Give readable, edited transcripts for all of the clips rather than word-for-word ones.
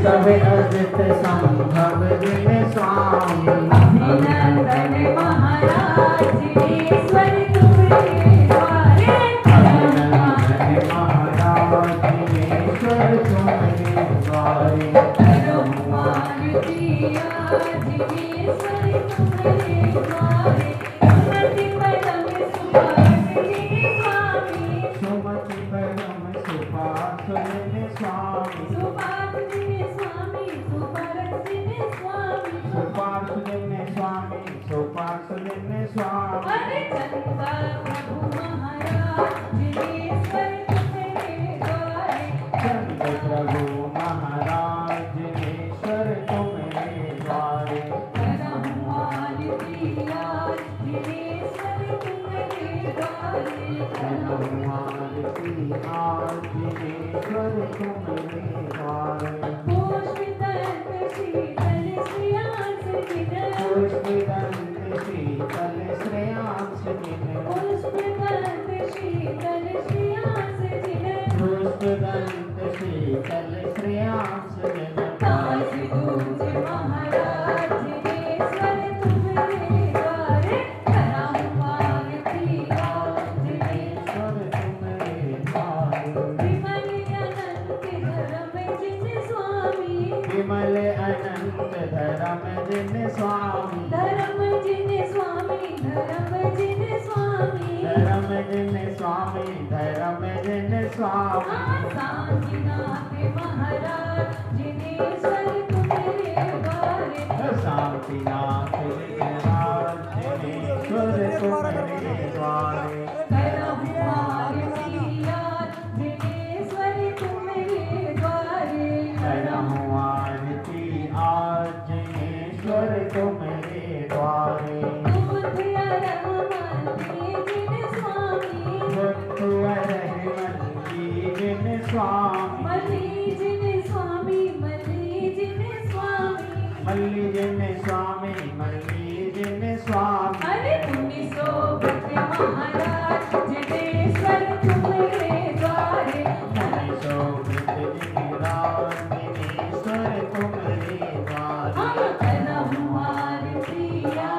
सब अजित संभव जिन स्वामी अभिनंदन महाराज जिनेश्वर तुम्हारे द्वारे अभिनंदन महाराज जिनेश्वर तुम्हारे द्वारे हनुमान जिया जिनेश्वर तुम्हारे द्वारे सुमति परम सुभाष जिने स्वामी सुमति परम सुभाष जिने स्वामी सुभाष जिने स्वामी सुभरत जिने स्वामी सुपार्श जिने स्वामी सुपार्श जिने स्वामी अरे चंदा प्रभु महाराज जिनेश्वर तुम्हारे द्वारे चंद्र प्रभु महाराज जिनेश्वर तुम्हारे द्वारे हनुमान जिया जिनेश्वर तुम्हारे द्वारे हनुमान की आज जिनेश्वर तुम्हारे द्वारे पुष्पदंत शीतल श्रेयांस जिने पुष्पदंत शीतल श्रेयांस जिने पुष्पदंत शीतल श्रेयांस जिने पुष्पदंत शीतल श्रेयांस जिने दास दूज महाराज जिनेश्वर तुम्हारे द्वारे हनुमान जिया जिनेश्वर विमल अनंत धर्म जिन स्वामी धर्म जिने स्वामी धर्म जिने स्वामी धर्म जिन स्वामी धर्म जिन स्वामी शांतिनाथ महाराज जिनेश्वर तुम्हारे द्वारे शांतिनाथ विजयनाथ जिनेश्वर तुम्हारे द्वारे हनुमान जिया जिनेश्वर तुम्हारे द्वारे हनुमान की आज जिनेश्वर तुम्हारे द्वारे बुद्ध रहमान जिने स्वामी बुद्ध रहमन की जिन स्वामी मली जिने स्वामी मली जिने स्वामी मल्ली जिन स्वामी मल्ली जिन स्वामी अरे पुण्य सोबत महाराज जिनेश्वर तुम्हारे द्वारे शोभित जिनेराज जिनेश्वर तुम्हारे द्वारे हनुमान जिया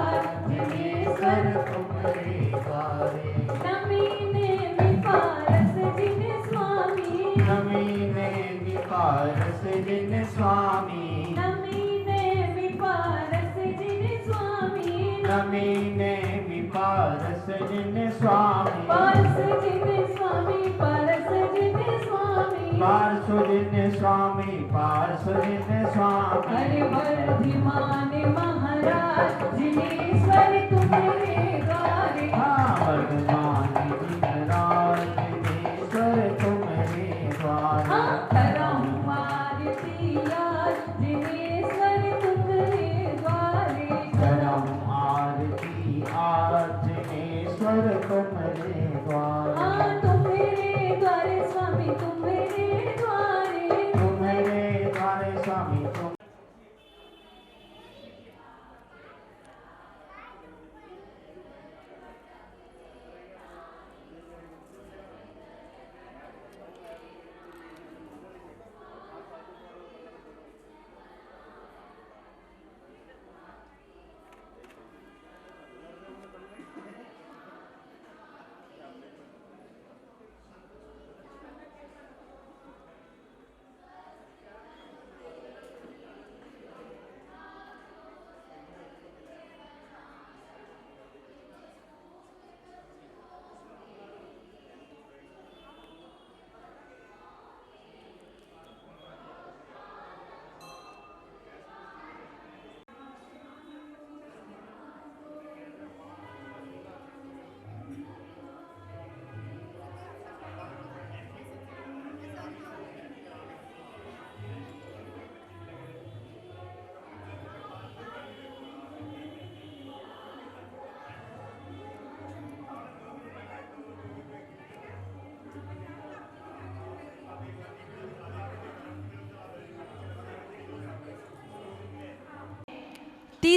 जिनेश्वर तुम्हारे द्वारे नमीने विपारस जिने स्वामी नमीने विपारस जिन स्वामी नमीने विपारस जिने स्वामी नमीने विपारस जिन स्वामी पारस जिने स्वामी पारस जिने स्वामी पार्श्व जिन स्वामी पार्श्व जिन स्वामी हरे वर्धिमान महाराज जिनेश्वर तुम्हारे द्वारे वर्धमान जिनेराज जिनेश्वर तुम्हारे द्वारे हनुमान जिया जिनेश्वर तुम्हारे द्वारे करम आरती आज जिनेश्वर तुम्हारे द्वारे तुम्हारे द्वारे स्वामी तुम्हारे द्वारे तुम्हारे द्वारे स्वामी तुम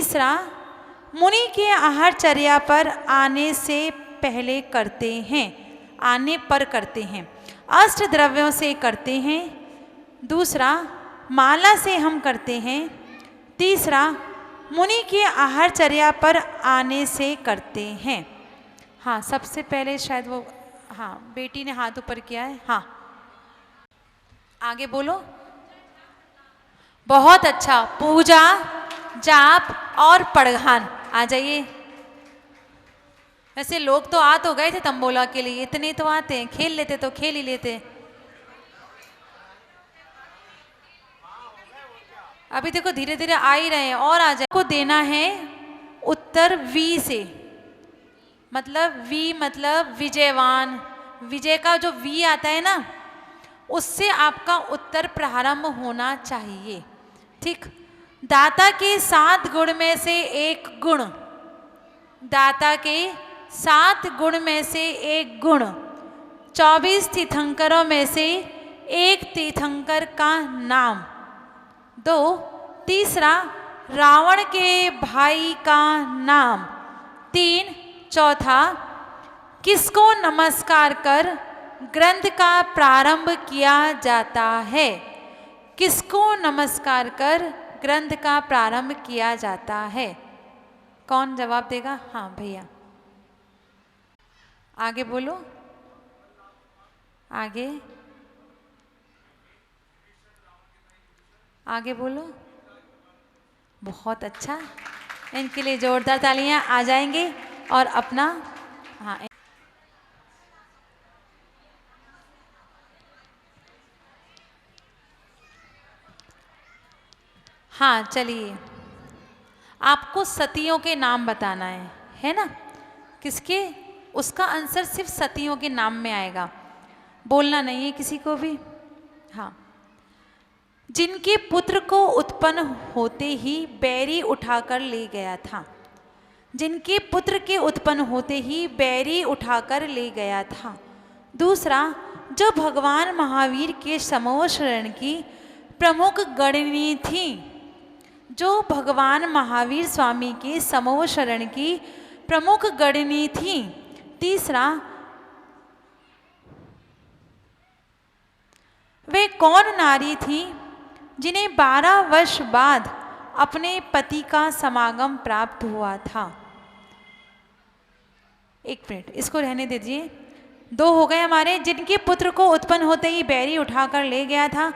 तीसरा, मुनि के आहारचर्या पर आने से पहले करते हैं, आने पर करते हैं। अष्ट द्रव्यों से करते हैं। दूसरा, माला से हम करते हैं। तीसरा, मुनि के आहारचर्या पर आने से करते हैं। हाँ, सबसे पहले शायद वो, हाँ बेटी ने हाथ ऊपर किया है। हाँ आगे बोलो। बहुत अच्छा। पूजा, जाप और पड़घान। आ जाइए। वैसे लोग तो आ तो गए थे तंबोला के लिए, इतने तो आते हैं, खेल लेते तो खेल ही लेते। अभी देखो धीरे धीरे आ ही रहे हैं और आ जाए। को देना है उत्तर वी से, मतलब वी मतलब विजयवान। विजय का जो वी आता है ना, उससे आपका उत्तर प्रारंभ होना चाहिए। ठीक। दाता के 7 गुण में से एक गुण, दाता के 7 गुण में से एक गुण, 24 तीर्थंकरों में से एक तीर्थंकर का नाम। 2, तीसरा रावण के भाई का नाम। 3, चौथा किसको नमस्कार कर ग्रंथ का प्रारंभ किया जाता है। किसको नमस्कार कर ग्रंथ का प्रारंभ किया जाता है। कौन जवाब देगा? हाँ भैया आगे बोलो। आगे आगे बोलो। बहुत अच्छा, इनके लिए जोरदार तालियां आ जाएंगी। और अपना हाँ हाँ चलिए, आपको सतियों के नाम बताना है ना? किसके? उसका आंसर सिर्फ सतियों के नाम में आएगा, बोलना नहीं है किसी को भी। हाँ। जिनके पुत्र को उत्पन्न होते ही बैरी उठाकर ले गया था। जिनके पुत्र के उत्पन्न होते ही बैरी उठाकर ले गया था। दूसरा, जो भगवान महावीर के समूह शरण की प्रमुख गणनी थी। जो भगवान महावीर स्वामी के समूह शरण की प्रमुख गणनी थी। तीसरा, वे कौन नारी थी जिन्हें 12 वर्ष बाद अपने पति का समागम प्राप्त हुआ था। 1 मिनट इसको रहने दीजिए। 2 हो गए हमारे। जिनके पुत्र को उत्पन्न होते ही बैरी उठाकर ले गया था,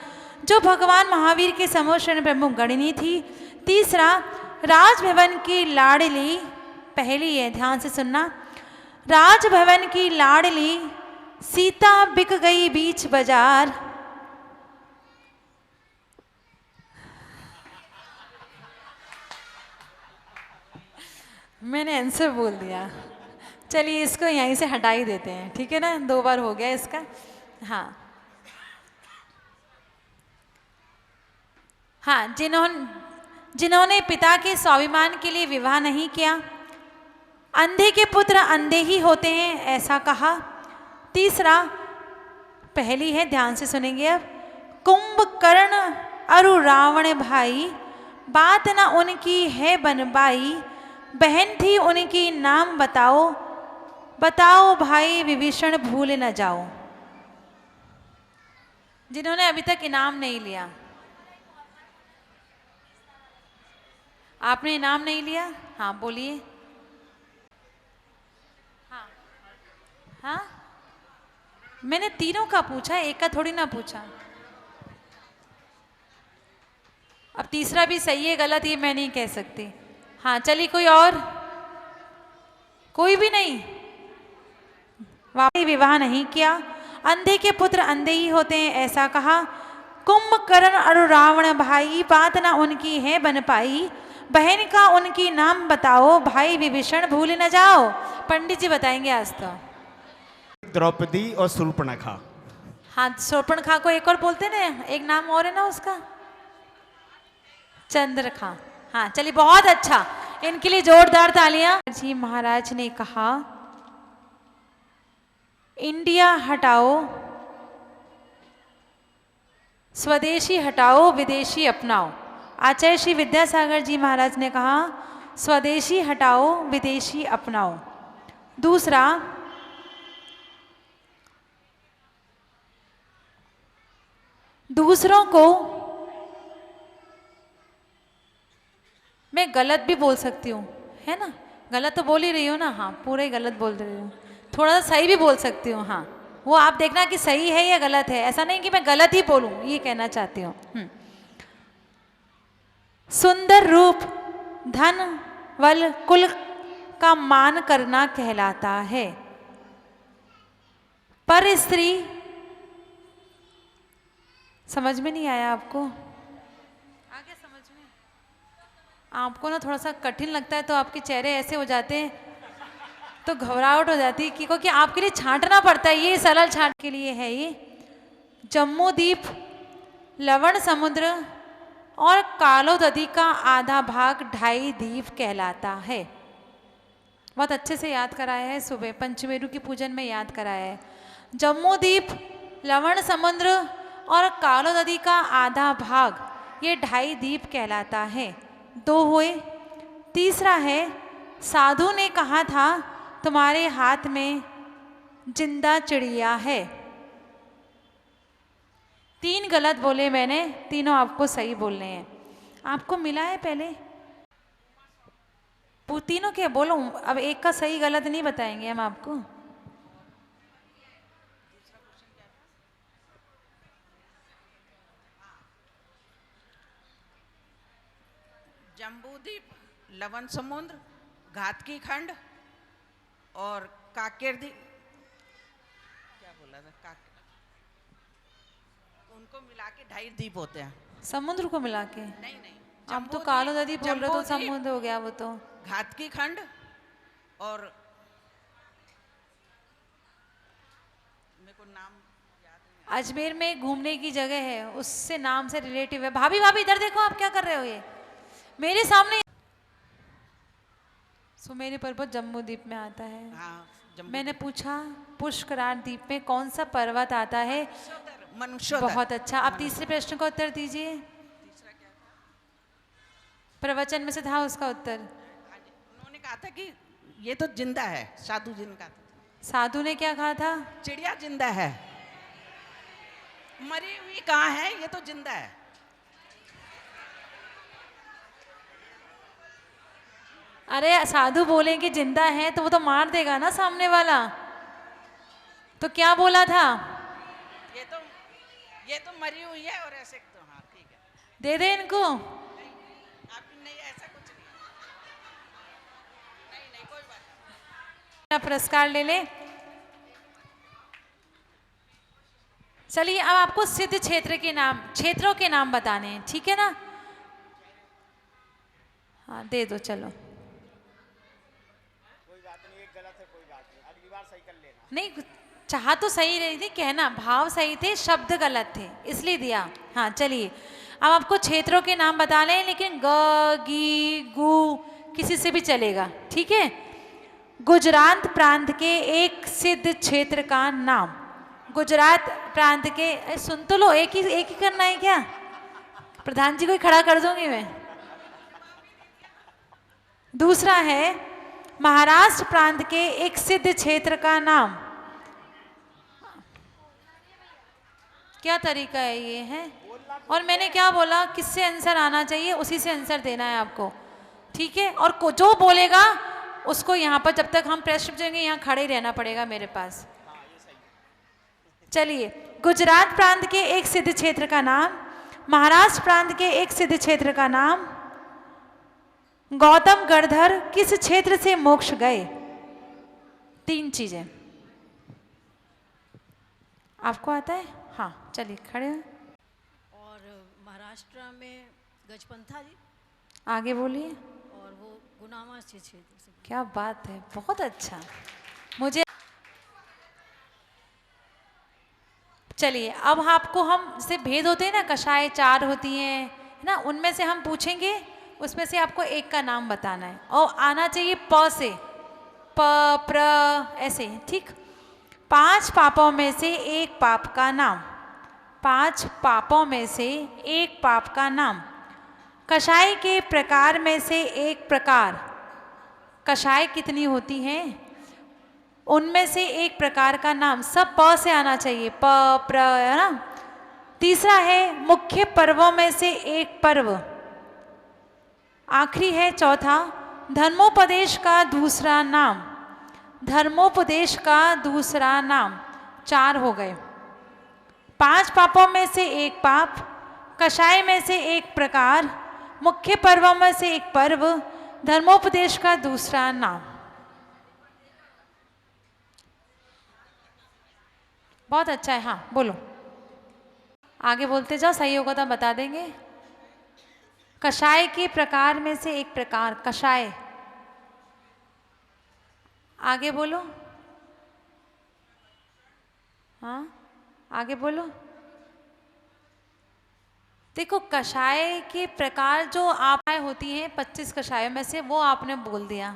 जो भगवान महावीर के समूह शरण प्रमुख गणनी थी। तीसरा, राजभवन की लाडली, पहली है ध्यान से सुनना, राजभवन की लाडली सीता बिक गई बीच बाजार। मैंने आंसर बोल दिया। चलिए इसको यहीं से हटा ही देते हैं, ठीक है ना? 2 बार हो गया इसका। हाँ हाँ, जिन्होंने पिता के स्वाभिमान के लिए विवाह नहीं किया। अंधे के पुत्र अंधे ही होते हैं ऐसा कहा। तीसरा, पहली है ध्यान से सुनेंगे अब। कुंभकर्ण अरु रावण भाई, बात न उनकी है बनबाई। बहन थी उनकी नाम बताओ, बताओ भाई विभीषण भूल न जाओ। जिन्होंने अभी तक इनाम नहीं लिया। आपने इनाम नहीं लिया? हाँ बोलिए। हाँ हाँ, मैंने तीनों का पूछा, एक का थोड़ी ना पूछा। अब तीसरा भी सही है गलत ये मैं नहीं कह सकती। हाँ चलिए, कोई और? कोई भी नहीं? वापस विवाह नहीं किया। अंधे के पुत्र अंधे ही होते हैं ऐसा कहा। कुंभकर्ण और रावण भाई, बात ना उनकी है बन पाई। बहन का उनकी नाम बताओ, भाई विभीषण भूल न जाओ। पंडित जी बताएंगे आज तो। द्रौपदी और शूर्पणखा। हाँ, शूर्पणखा को एक और बोलते ना, एक नाम और है ना उसका, चंद्रखा। हाँ चलिए, बहुत अच्छा, इनके लिए जोरदार तालियां। जी महाराज ने कहा, इंडिया हटाओ, स्वदेशी हटाओ, विदेशी अपनाओ। आचार्य श्री विद्यासागर जी महाराज ने कहा, स्वदेशी हटाओ विदेशी अपनाओ। दूसरा, दूसरों को, मैं गलत भी बोल सकती हूँ, है ना, गलत तो बोल ही रही हूँ ना, हाँ पूरा ही गलत बोल रही हूँ, थोड़ा सा सही भी बोल सकती हूँ, हाँ वो आप देखना कि सही है या गलत है, ऐसा नहीं कि मैं गलत ही बोलूँ, ये कहना चाहती हूँ। सुंदर रूप धन वल कुल का मान करना कहलाता है। पर स्त्री, समझ में नहीं आया आपको? आगे समझ में? आपको ना थोड़ा सा कठिन लगता है तो आपके चेहरे ऐसे हो जाते हैं तो घबराहट हो जाती है क्योंकि आपके लिए छांटना पड़ता है, ये सरल छांट के लिए है। ये जम्मू द्वीप, लवण समुद्र और कालो नदी का आधा भाग ढाई द्वीप कहलाता है। बहुत अच्छे से याद कराया है, सुबह पंचमेरु की पूजन में याद कराया है। जम्मू द्वीप, लवण समुद्र और कालो नदी का आधा भाग ये ढाई द्वीप कहलाता है। दो हुए। तीसरा है, साधु ने कहा था तुम्हारे हाथ में जिंदा चिड़िया है। तीन गलत बोले मैंने, तीनों आपको सही बोलने हैं। आपको मिला है पहले तीनों के बोलो, अब एक का सही गलत नहीं बताएंगे हम आपको। जम्बूद्वीप, लवण समुद्र, घातकी खंड और काकेर द्वीप, क्या बोला था, उनको मिला के ढाई द्वीप होते हैं। समुद्र को मिला के? नहीं, हम तो कालो नदी बोल रहे तो समुद्र हो गया वो तो। घातकी खंड और मेरे को नाम याद नहीं। अजमेर में घूमने की जगह है, उससे नाम से रिलेटिव है। भाभी भाभी इधर देखो, आप क्या कर रहे हो? ये मेरे सामने सुमेरु पर्वत जम्मू द्वीप में आता है। हाँ, मैंने पूछा पुष्करार द्वीप में कौन सा पर्वत आता है? मनुष्योदर। बहुत अच्छा। अब तीसरे प्रश्न का उत्तर दीजिए। प्रवचन में से था उसका उत्तर। उन्होंने कहा था कि ये तो जिंदा है, साधु जी ने कहा था। साधु ने क्या कहा था? चिड़िया जिंदा है, मरी हुई कहाँ है, ये तो जिंदा है। अरे साधु बोलेंगे जिंदा है तो वो तो मार देगा ना सामने वाला, तो क्या बोला था? ये तो मरी हुई है और ऐसे तो हाँ ठीक है, दे दे इनको। नहीं ऐसा कुछ नहीं, कोई बात नहीं। पुरस्कार ले ले। चलिए अब आपको सिद्ध क्षेत्र के नाम, क्षेत्रों के नाम बताने हैं, ठीक है ना? हाँ दे दो, चलो नहीं, चाह तो सही रही थी, कहना भाव सही थे, शब्द गलत थे इसलिए दिया। हाँ चलिए अब आपको क्षेत्रों के नाम बता लें, लेकिन ग गी गु किसी से भी चलेगा, ठीक है? गुजरात प्रांत के एक सिद्ध क्षेत्र का नाम। गुजरात प्रांत के, सुन तो लो, एक ही करना है क्या? प्रधान जी को ही खड़ा कर दूंगी मैं। दूसरा है महाराष्ट्र प्रांत के एक सिद्ध क्षेत्र का नाम। क्या तरीका है ये है? और मैंने क्या बोला, किससे आंसर आना चाहिए उसी से आंसर देना है आपको, ठीक है? और जो बोलेगा उसको यहाँ पर, जब तक हम प्रश्न पूछेंगे यहाँ खड़े रहना पड़ेगा मेरे पास। चलिए, गुजरात प्रांत के एक सिद्ध क्षेत्र का नाम, महाराष्ट्र प्रांत के एक सिद्ध क्षेत्र का नाम, गौतम गणधर किस क्षेत्र से मोक्ष गए? तीन चीजें आपको आता है? हाँ चलिए खड़े हैं। और महाराष्ट्र में गजपंथा जी, आगे बोलिए। और वो गुनामा से क्षेत्र से। क्या बात है, बहुत अच्छा। मुझे चलिए अब आपको, हम से भेद होते हैं ना, कषाय चार होती हैं है ना, उनमें से हम पूछेंगे, उसमें से आपको एक का नाम बताना है और आना चाहिए प से, प प्र ऐसे, ठीक? 5 पापों में से एक पाप का नाम। 5 पापों में से एक पाप का नाम। कषाय के प्रकार में से एक प्रकार, कषाय कितनी होती हैं, उनमें से एक प्रकार का नाम, सब प से आना चाहिए, प प्र, है ना। तीसरा है मुख्य पर्वों में से एक पर्व। आखिरी है चौथा, धर्मोपदेश का दूसरा नाम, धर्मोपदेश का दूसरा नाम। 4 हो गए। 5 पापों में से एक पाप, कषाय में से एक प्रकार, मुख्य पर्वों में से एक पर्व, धर्मोपदेश का दूसरा नाम। बहुत अच्छा है। हाँ बोलो, आगे बोलते जाओ, सही होगा तो बता देंगे। कषाय के प्रकार में से एक प्रकार, कषाय। आगे बोलो, हाँ आगे बोलो। देखो कषाय के प्रकार जो आप होती हैं 25 कषायों में से, वो आपने बोल दिया,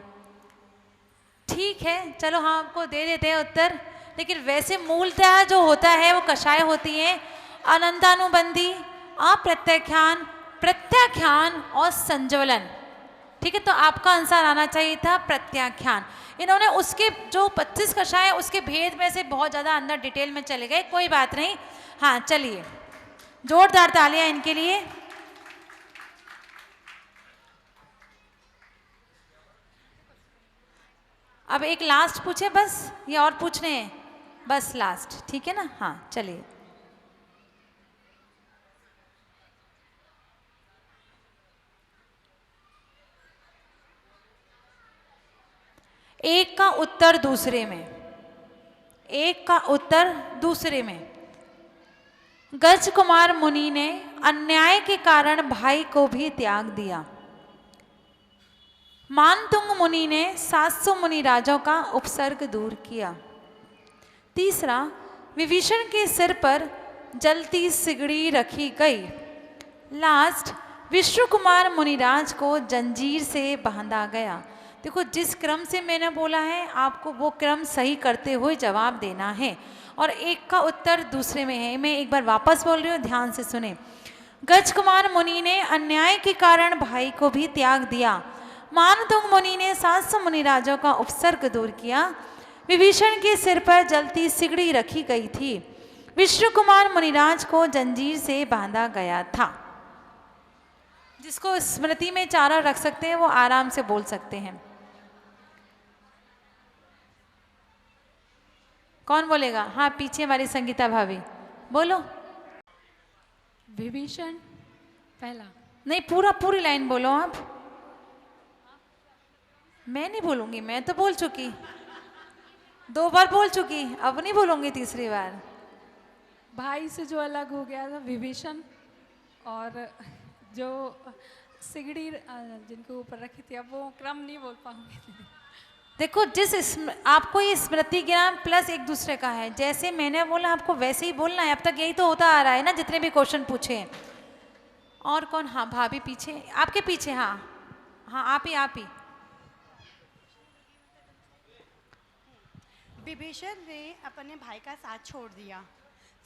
ठीक है, चलो हाँ आपको दे देते हैं उत्तर। लेकिन वैसे मूलतः जो होता है वो कषाय होती हैं अनंतानुबंधी, अप्रत्याख्यान, प्रत्याख्यान और संज्वलन। ठीक है, तो आपका आंसर आना चाहिए था प्रत्याख्यान। इन्होंने उसके जो 25 कषाय उसके भेद में से बहुत ज़्यादा अंदर डिटेल में चले गए, कोई बात नहीं। हाँ चलिए, जोरदार तालियां इनके लिए। अब एक लास्ट पूछे बस, ये और पूछने हैं बस लास्ट, ठीक है ना। हाँ चलिए, एक का उत्तर दूसरे में, एक का उत्तर दूसरे में। गज कुमार मुनि ने अन्याय के कारण भाई को भी त्याग दिया। मानतुंग मुनि ने 700 मुनि राजों का उपसर्ग दूर किया। तीसरा, विभीषण के सिर पर जलती सिगड़ी रखी गई। लास्ट, विष्णु कुमार मुनिराज को जंजीर से बांधा गया। देखो जिस क्रम से मैंने बोला है आपको वो क्रम सही करते हुए जवाब देना है, और एक का उत्तर दूसरे में है। मैं एक बार वापस बोल रही हूँ, ध्यान से सुने। गज कुमार मुनि ने अन्याय के कारण भाई को भी त्याग दिया। मानतुंग मुनि ने 700 मुनिराजों का उपसर्ग दूर किया। विभीषण के सिर पर जलती सिगड़ी रखी गई थी। विष्णु कुमार मुनिराज को जंजीर से बांधा गया था। जिसको स्मृति में चारा रख सकते हैं वो आराम से बोल सकते हैं। कौन बोलेगा? हाँ पीछे वाली संगीता भाभी बोलो। विभीषण पहला। नहीं, पूरी लाइन बोलो आप। मैं नहीं बोलूंगी, मैं तो बोल चुकी, 2 बार बोल चुकी, अब नहीं बोलूंगी तीसरी बार। भाई से जो अलग हो गया था विभीषण, और जो सिगड़ी जिनके ऊपर रखी थी, अब वो क्रम नहीं बोल पाऊंगी। देखो आपको ये स्मृति ज्ञान प्लस एक दूसरे का है, जैसे मैंने बोला आपको वैसे ही बोलना है। अब तक यही तो होता आ रहा है ना, जितने भी क्वेश्चन पूछे हैं। और कौन? हाँ भाभी पीछे, आपके पीछे। हाँ हाँ आप ही। विभीषण ने अपने भाई का साथ छोड़ दिया।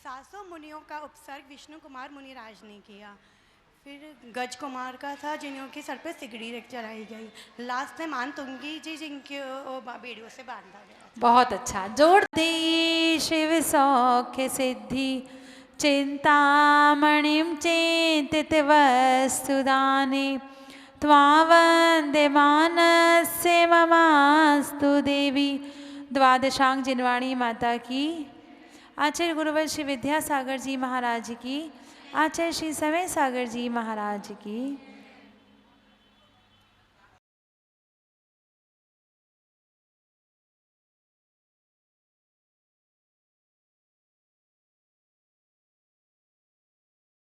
700 मुनियों का उपसर्ग विष्णु कुमार मुनिराज ने किया। फिर गज कुमार का था जिन्हों सर पे सिगड़ी रख चढ़ाई गई। लास्ट में मानतुंगी जी जिनके बेड़ियों से बांधा गया। बहुत अच्छा, जोड़ दे शिव सौख्य सिद्धि चिंतामणिम चिंतित वस्तुदाने त्वावंदे मानस्य ममास्तु देवी। द्वादशांग जिनवाणी माता की, आचार्य गुरुवर श्री विद्यासागर जी महाराज की, आचार्य श्री समय सागर जी महाराज की।